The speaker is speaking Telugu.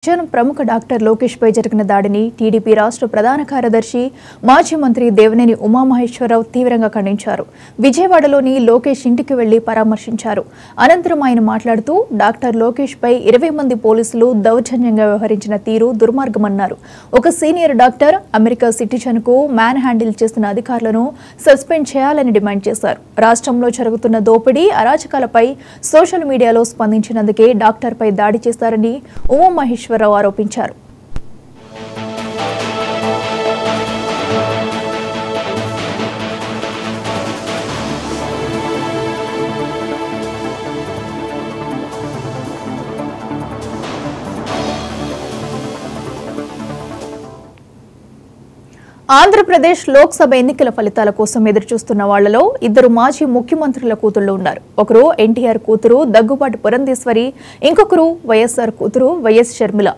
ప్రముఖ డాక్టర్ లోకేష్ పై జరిగిన దాడిని టీడీపీ రాష్ట్ర ప్రధాన కార్యదర్శి మాజీ మంత్రి దేవినేని ఉమామహేశ్వరరావు తీవ్రంగా ఖండించారు. విజయవాడలోని లోకేష్ ఇంటికి వెళ్లి పరామర్శించారు. అనంతరం ఆయన మాట్లాడుతూ డాక్టర్ లోకేష్ పై 20 మంది పోలీసులు దౌర్జన్యంగా వ్యవహరించిన తీరు దుర్మార్గమన్నారు. ఒక సీనియర్ డాక్టర్ అమెరికా సిటిజన్ కు మ్యాన్ హ్యాండిల్ చేస్తున్న అధికారులను సస్పెండ్ చేయాలని డిమాండ్ చేశారు. రాష్ట్రంలో జరుగుతున్న దోపిడీ అరాచకాలపై సోషల్ మీడియాలో స్పందించినందుకే డాక్టర్ పై దాడి చేశారని ఉమామహేశ్వరరావు ఆరోపించారు. ఆంధ్రప్రదేశ్ లోక్సభ ఎన్నికల ఫలితాల కోసం ఎదురుచూస్తున్న వాళ్లలో ఇద్దరు మాజీ ముఖ్యమంత్రుల కూతుళ్లు ఉన్నారు. ఒకరు ఎన్టీఆర్ కూతురు దగ్గుబాటి పురంధేశ్వరి, ఇంకొకరు వైఎస్ఆర్ కూతురు వైఎస్ షర్మిల.